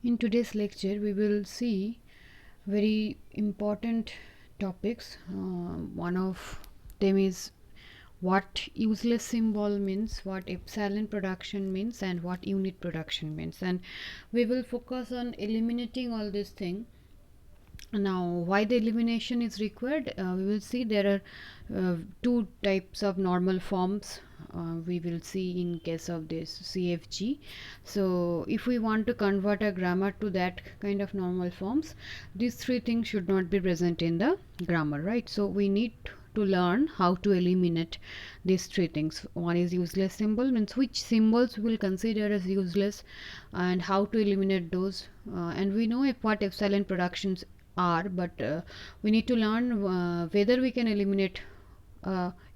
In today's lecture, we will see very important topics. One of them is what useless symbol means, what epsilon production means, and what unit production means. And we will focus on eliminating all these things. Now, why the elimination is required? We will see there are two types of normal forms. We will see in case of this CFG. So if we want to convert a grammar to that kind of normal forms, these three things should not be present in the grammar, right? So we need to learn how to eliminate these three things. One is useless symbol, means which symbols we will consider as useless and how to eliminate those. And we know what epsilon productions are, but we need to learn whether we can eliminate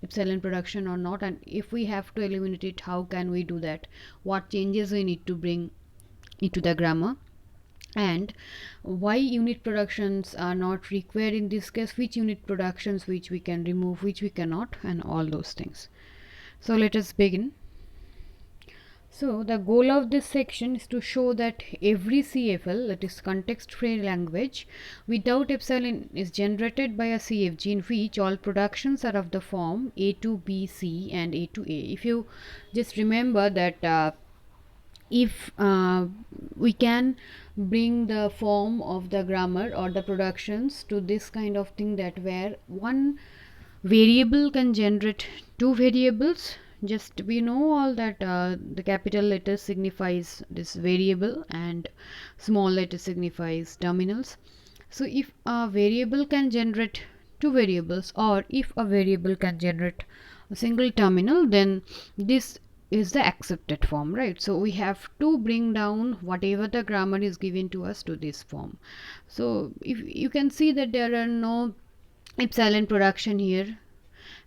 epsilon production or not, and if we have to eliminate it, how can we do that, what changes we need to bring into the grammar, and why unit productions are not required in this case, which unit productions which we can remove, which we cannot, and all those things. So let us begin. So the goal of this section is to show that every CFL, that is context free language, without epsilon is generated by a CFG in which all productions are of the form A to B, C and A to A. If you just remember that if we can bring the form of the grammar or the productions to this kind of thing, that where one variable can generate two variables. Just we know all that the capital letter signifies this variable and small letter signifies terminals. So if a variable can generate two variables, or if a variable can generate a single terminal, then this is the accepted form, right? So we have to bring down whatever the grammar is given to us to this form. So if you can see that there are no epsilon production here,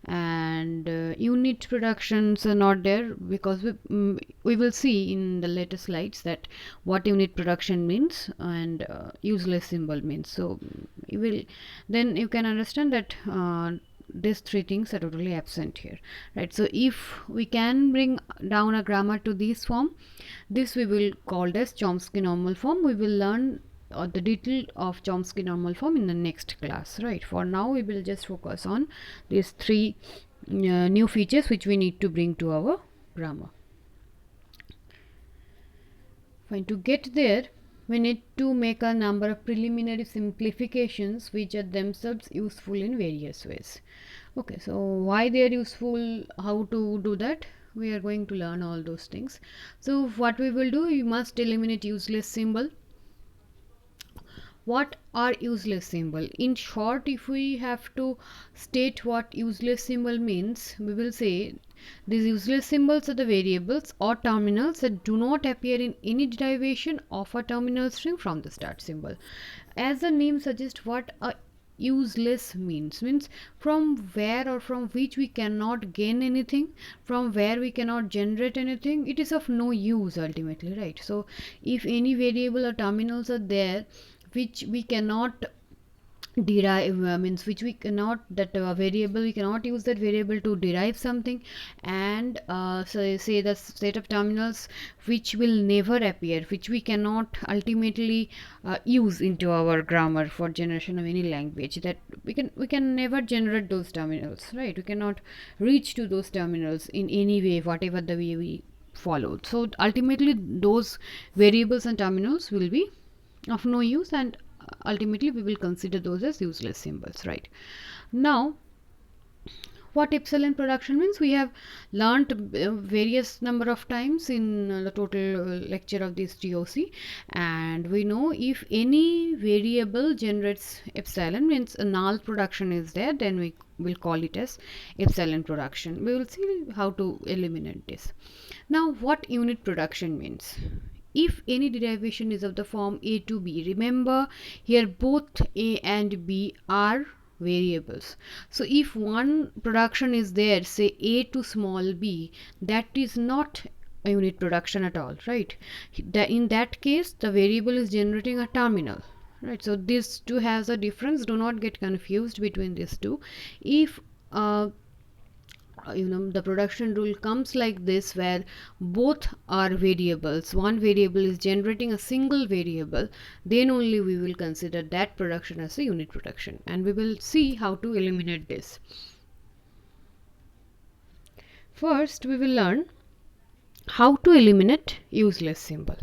and unit productions are not there, because we will see in the later slides that what unit production means and useless symbol means. So you will, then you can understand that these three things are totally absent here, right? So if we can bring down a grammar to this form, this we will call as Chomsky normal form. We will learn the detail of Chomsky normal form in the next class, right? For now we will just focus on these three new features which we need to bring to our grammar. Fine. To get there, we need to make a number of preliminary simplifications which are themselves useful in various ways. Okay, so why they are useful, how to do that, we are going to learn all those things. So what we will do, we must eliminate useless symbol. What are useless symbol? In short, if we have to state what useless symbol means, we will say these useless symbols are the variables or terminals that do not appear in any derivation of a terminal string from the start symbol. As the name suggests, what a useless means from where or from which we cannot gain anything, from where we cannot generate anything, it is of no use ultimately, right? So if any variable or terminals are there which we cannot derive, means which we cannot, that variable, we cannot use that variable to derive something, and so say the set of terminals which will never appear, which we cannot ultimately use into our grammar for generation of any language, that we can never generate those terminals, right? We cannot reach to those terminals in any way, whatever the way we followed. So ultimately those variables and terminals will be of no use, and ultimately we will consider those as useless symbols, right? Now what epsilon production means, we have learned various number of times in the total lecture of this GOC, and we know if any variable generates epsilon, means a null production is there, then we will call it as epsilon production. We will see how to eliminate this. Now what unit production means, if any derivation is of the form A to B, remember here both A and B are variables. So if one production is there, say A to small b, that is not a unit production at all, right? In that case the variable is generating a terminal, right? So this two has a difference, do not get confused between these two. If the production rule comes like this, where both are variables, one variable is generating a single variable, then only we will consider that production as a unit production, and we will see how to eliminate this. First we will learn how to eliminate useless symbol.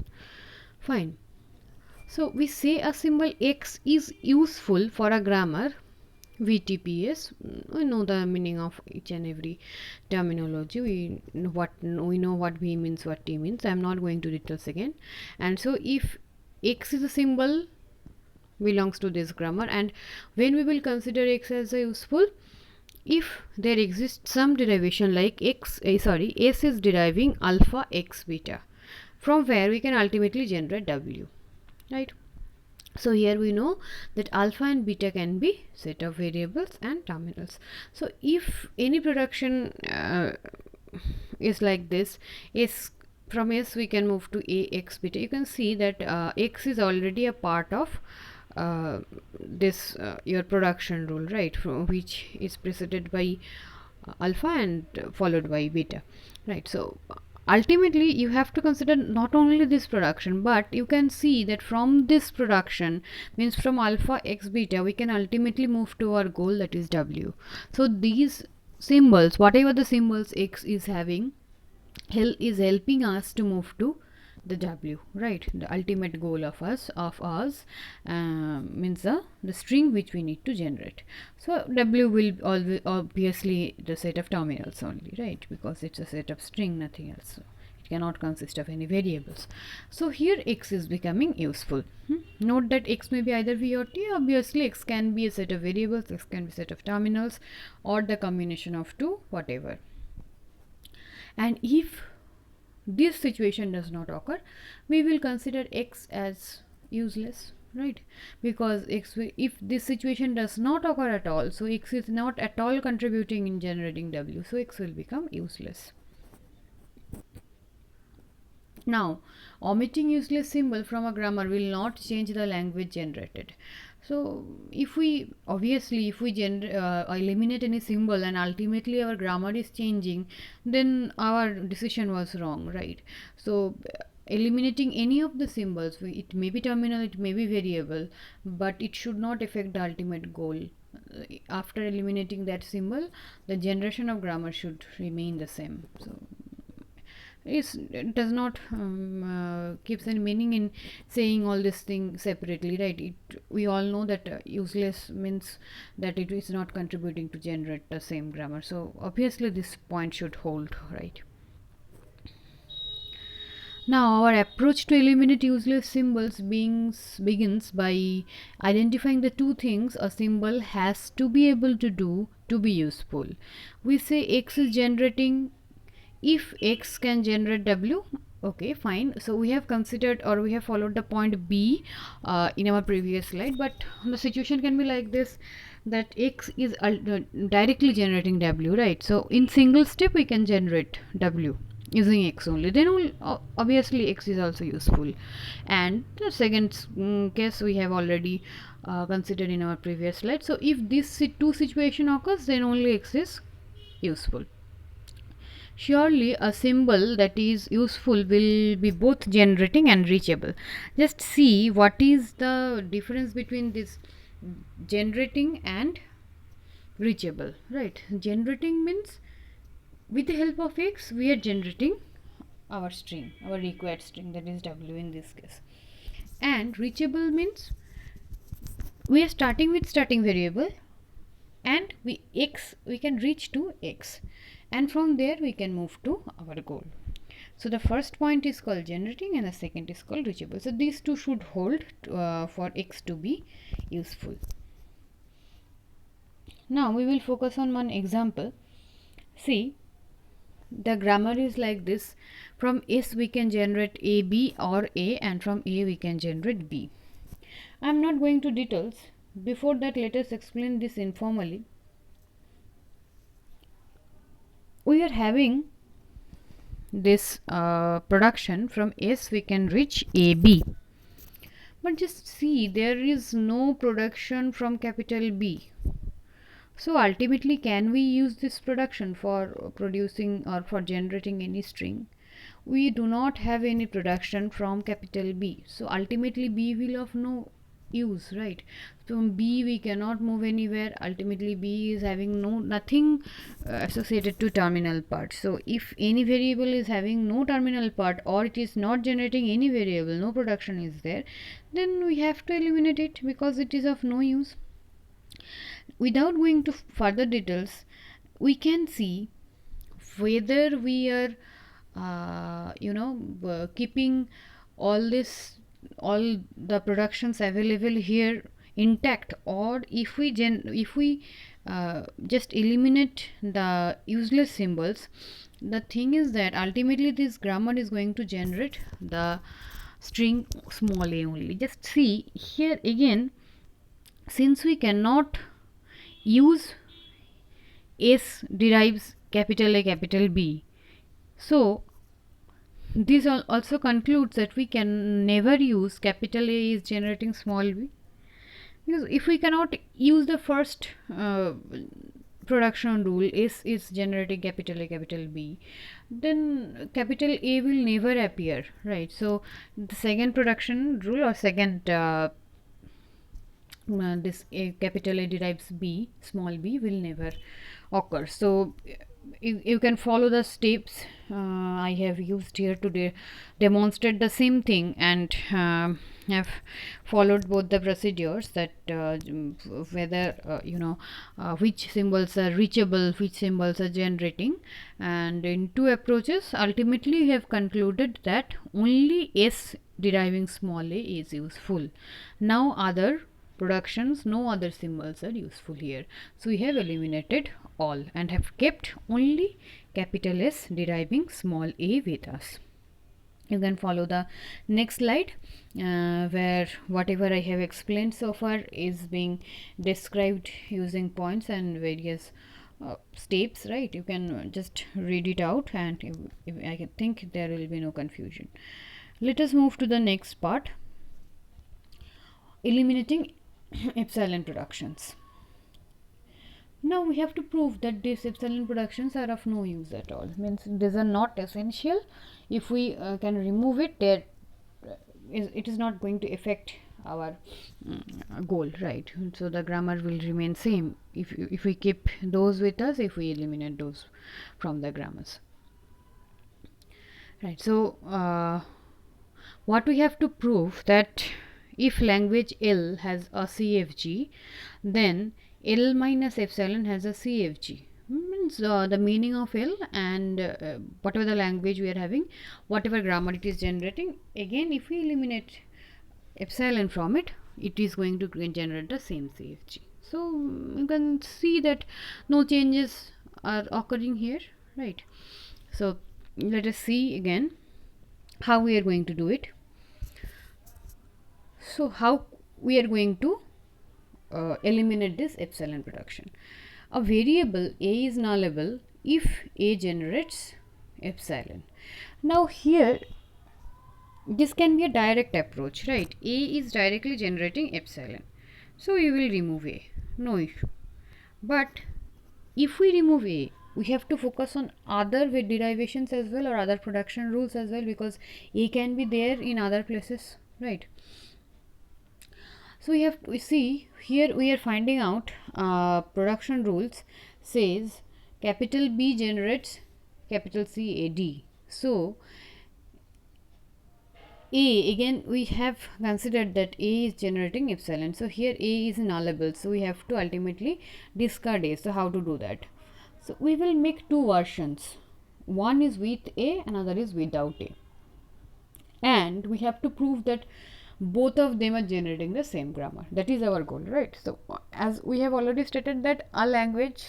Fine. So we say a symbol X is useful for a grammar VTPS. We know the meaning of each and every terminology. We know what V means, what T means. I am not going to details again. And so if X is a symbol belongs to this grammar, and when we will consider X as a useful, if there exists some derivation like S is deriving alpha X beta, from where we can ultimately generate W, right? So here we know that alpha and beta can be set of variables and terminals. So if any production is like this, from S we can move to A X beta. You can see that X is already a part of this your production rule, right, from which is preceded by alpha and followed by beta, right? So ultimately you have to consider not only this production, but you can see that from this production, means from alpha X beta, we can ultimately move to our goal, that is W. So these symbols, whatever the symbols X is having, is helping us to move to the W, right? The ultimate goal of ours means the string which we need to generate. So W will always obviously the set of terminals only, right? Because it's a set of string, nothing else. So it cannot consist of any variables. So here X is becoming useful. Note that X may be either V or T. Obviously X can be a set of variables, X can be a set of terminals, or the combination of two, whatever. And if this situation does not occur, we will consider X as useless, right? Because if this situation does not occur at all, so X is not at all contributing in generating W, so X will become useless. Now, omitting useless symbol from a grammar will not change the language generated. So if we eliminate any symbol and ultimately our grammar is changing, then our decision was wrong, right? So eliminating any of the symbols, it may be terminal, it may be variable, but it should not affect the ultimate goal. After eliminating that symbol, the generation of grammar should remain the same. So it does not keeps any meaning in saying all this thing separately, right? We all know that useless means that it is not contributing to generate the same grammar. So obviously this point should hold, right? Now our approach to eliminate useless symbols begins by identifying the two things a symbol has to be able to do to be useful. We say X is generating. If X can generate W, okay, fine. So we have considered, or we have followed the point B in our previous slide, but the situation can be like this, that X is directly generating W, right? So in single step we can generate W using X only, then obviously X is also useful. And the second case we have already considered in our previous slide. So if this two situation occurs, then only X is useful. Surely a symbol that is useful will be both generating and reachable. Just see what is the difference between this generating and reachable, right? Generating means with the help of X we are generating our string, our required string, that is W in this case. And reachable means we are starting with starting variable, and we can reach to X, and from there we can move to our goal. So the first point is called generating and the second is called reachable. So these two should hold for X to be useful. Now we will focus on one example. See, the grammar is like this. From S we can generate A, B, or A, and from A we can generate B. I am not going to details. Before that, let us explain this informally. We are having this production. From S we can reach AB, but just see, there is no production from capital B. So ultimately, can we use this production for producing or for generating any string? We do not have any production from capital B, so ultimately B will of no use, right? From B we cannot move anywhere. Ultimately B is having nothing associated to terminal part. So if any variable is having no terminal part, or it is not generating any variable, no production is there, then we have to eliminate it because it is of no use. Without going to further details, we can see whether we are keeping all this, all the productions available here intact, or if we just eliminate the useless symbols. The thing is that ultimately this grammar is going to generate the string small a only. Just see here again, since we cannot use S derives capital A capital B, so this also concludes that we can never use capital A is generating small b, because if we cannot use the first production rule, S is generating capital A capital B, then capital A will never appear, right? So the second production rule, or second this capital A derives B, small b will never occur. So you can follow the steps I have used here to demonstrate the same thing, and have followed both the procedures, that whether which symbols are reachable, which symbols are generating, and in two approaches ultimately we have concluded that only S deriving small a is useful. Now other productions, no other symbols are useful here, so we have eliminated all and have kept only capital S deriving small a with us. You can follow the next slide where whatever I have explained so far is being described using points and various steps, right? You can just read it out, and if I think there will be no confusion. Let us move to the next part, eliminating epsilon productions. Now we have to prove that these epsilon productions are of no use at all, means these are not essential. If we can remove it, it is not going to affect our goal, right? So the grammar will remain same if we keep those with us, if we eliminate those from the grammars, right? So what we have to prove, that if language L has a CFG, then L minus epsilon has a CFG. Means the meaning of L, and whatever the language we are having, whatever grammar it is generating, again if we eliminate epsilon from it, it is going to generate the same CFG. So you can see that no changes are occurring here, right? So let us see again how we are going to do it. So how we are going to eliminate this epsilon production. A variable a is nullable if a generates epsilon. Now here this can be a direct approach, right? A is directly generating epsilon, so we will remove a, no issue. But if we remove a, we have to focus on other derivations as well, or other production rules as well, because a can be there in other places, right? So we see here we are finding out production rules says capital B generates capital C A D. So A, again we have considered that A is generating epsilon. So here A is nullable. So we have to ultimately discard A. So how to do that? So we will make two versions. One is with A, another is without A. And we have to prove that both of them are generating the same grammar. That is our goal, right? So as we have already stated that a language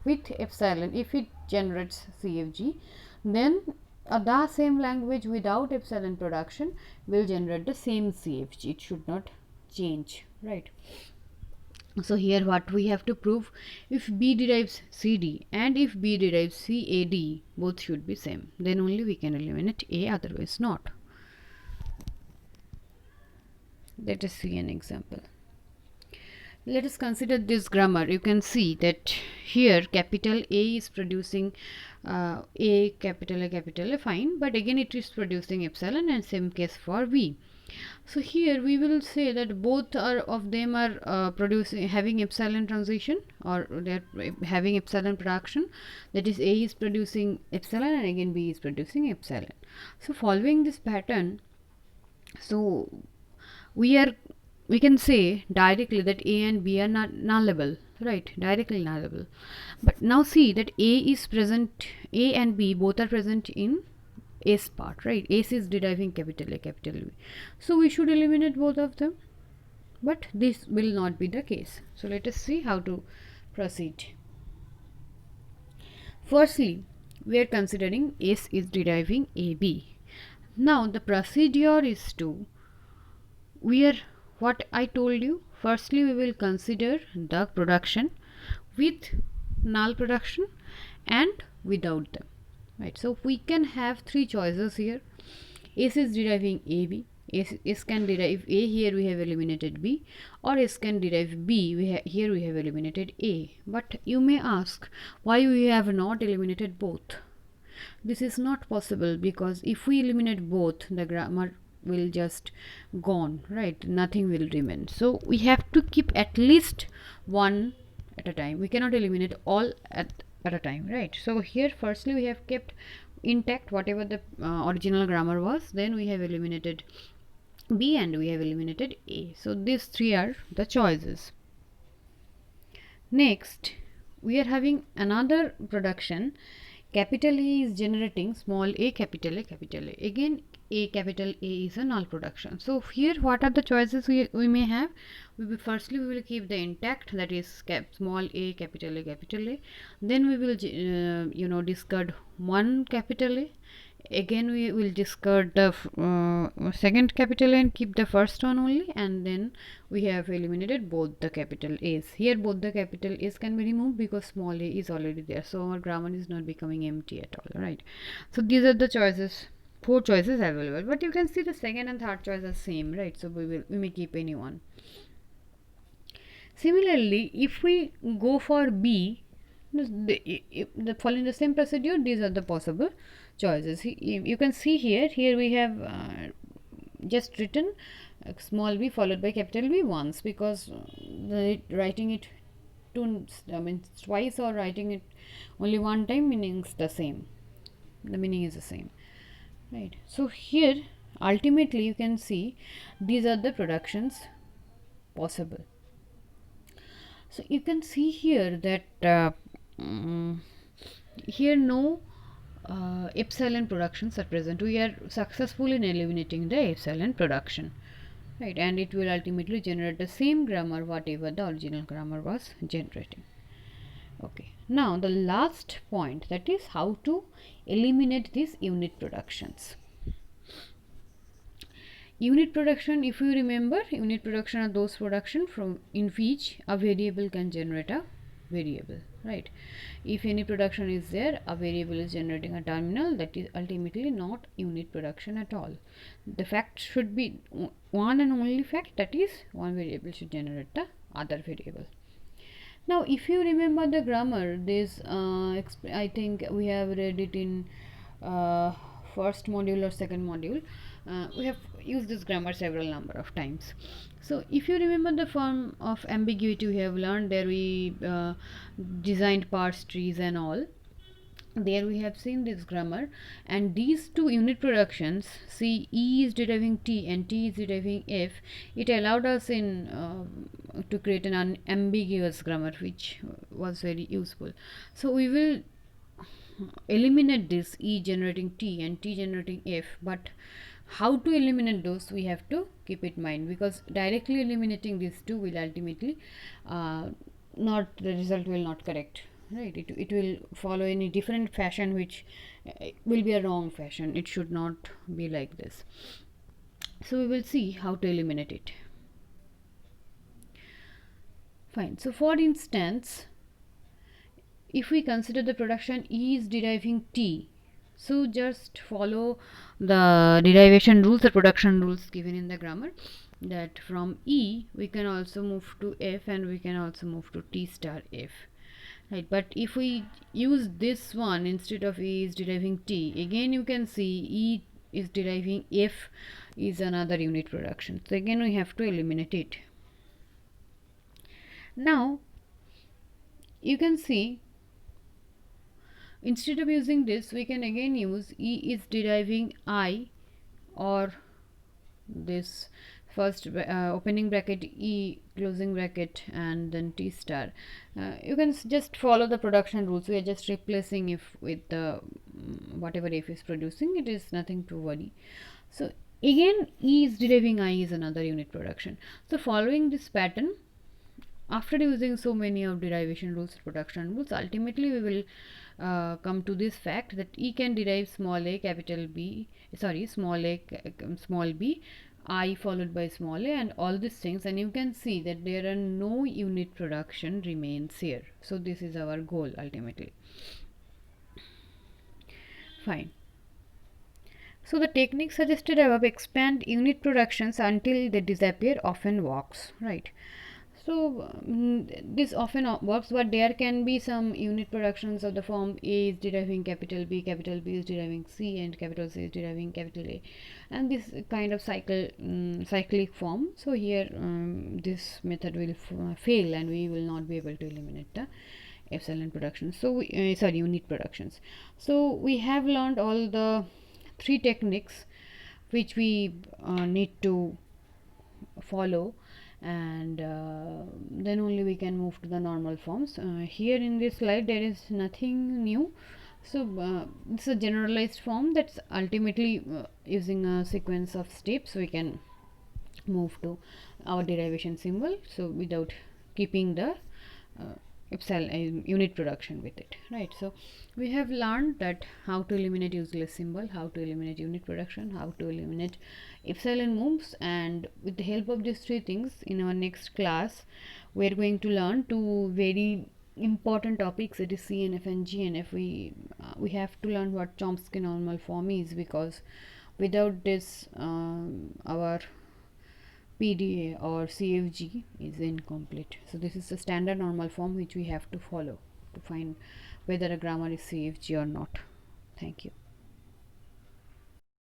with epsilon, if it generates CFG, then the same language without epsilon production will generate the same CFG. It should not change, right? So here what we have to prove, if B derives CD and if B derives CAD, both should be same, then only we can eliminate A, otherwise not. Let us see an example. let us consider this grammar. You can see that here capital A is producing A, capital A, fine, but again it is producing epsilon, and same case for V. So here we will say that both of them are producing, having epsilon transition, or they are having epsilon production. That is, A is producing epsilon and again B is producing epsilon. So following this pattern, so we can say directly that A and B are not nullable, right? Directly nullable. But now see that A and B both are present in S part, right? S is deriving capital A, capital B. So we should eliminate both of them. But this will not be the case. So let us see how to proceed. Firstly, we are considering S is deriving AB. Now the procedure is to, what I told you, firstly we will consider the production with null production and without them, right? So we can have three choices here. S is deriving AB, S can derive A, here we have eliminated B, or S can derive B, here we have eliminated A. But you may ask why we have not eliminated both. This is not possible because if we eliminate both, the grammar will just gone, right? Nothing will remain. So we have to keep at least one at a time. We cannot eliminate all at a time, right? So here firstly we have kept intact whatever the original grammar was, then we have eliminated B and we have eliminated A. So these three are the choices. Next, we are having another production. Capital A is generating small a, capital A, capital A. Again, A, capital A is a null production. So here what are the choices we may have? Firstly we will keep the intact, that is small a, capital A, capital A. Then we will discard one capital A. Again we will discard the second capital A and keep the first one only, and then we have eliminated both the capital A's. Here both the capital A's can be removed because small a is already there, so our grammar is not becoming empty at all, right? So these are the choices, four choices available, but you can see the second and third choice are same, right? So we may keep any one. Similarly, if we go for B, following the same procedure, these are the possible choices. You can see here we have just written small b followed by capital B once, because writing it twice or writing it only one time, meaning the same. The meaning is the same, right? So here ultimately you can see these are the productions possible. So you can see here that here no epsilon productions are present. We are successful in eliminating the epsilon production, right? And it will ultimately generate the same grammar whatever the original grammar was generating. Okay, now the last point, that is how to eliminate these unit productions. Unit production, if you remember, unit production are those production from in which a variable can generate a variable, right? If any production is there, a variable is generating a terminal, that is ultimately not unit production at all. The fact should be one and only fact, that is one variable should generate the other variable. Now if you remember the grammar, this I think we have read it in first module or second module. We have used this grammar several number of times. So if you remember the form of ambiguity we have learned, there we designed parse trees and all. There we have seen this grammar, and these two unit productions, see E is deriving T and T is deriving F, it allowed us in to create an unambiguous grammar, which was very useful. So we will eliminate this E generating T and T generating F, but how to eliminate those we have to keep it in mind, because directly eliminating these two will ultimately not, the result will not correct, right? It will follow in a different fashion, which will be a wrong fashion. It should not be like this. So we will see how to eliminate it. Fine. So for instance, if we consider the production E is deriving T, So just follow the derivation rules, the production rules given in the grammar, that from E we can also move to F and we can also move to T star F, right? But if we use this one instead of E is deriving T, again you can see E is deriving F is another unit production, so again we have to eliminate it. Now you can see instead of using this we can again use E is deriving I, or this first opening bracket E closing bracket and then T star. You can just follow the production rules. We are just replacing if with the whatever F is producing. It is nothing to worry. So again E is deriving I is another unit production. So following this pattern, after using so many of derivation rules, production rules, ultimately we will come to this fact that E can derive small a capital B, sorry, small a small b, I followed by small a, and all these things, and you can see that there are no unit production remains here. So this is our goal ultimately. Fine. So the technique suggested above expand unit productions until they disappear often works, right? So this often works, but there can be some unit productions of the form A is deriving capital B is deriving C, and capital C is deriving capital A, and this kind of cyclic form. So here this method will fail, and we will not be able to eliminate the epsilon productions. So sorry, unit productions. So we have learned all the three techniques which we need to follow, and then only we can move to the normal forms. Here in this slide there is nothing new, so it's a generalized form that's ultimately using a sequence of steps we can move to our derivation symbol, so without keeping the epsilon unit production with it, right? So we have learned that how to eliminate useless symbol, how to eliminate unit production, how to eliminate epsilon moves, and with the help of these three things in our next class we are going to learn two very important topics, it is CNF and GNF. We have to learn what Chomsky normal form is, because without this our PDA or CFG is incomplete. So this is the standard normal form which we have to follow to find whether a grammar is CFG or not. Thank you.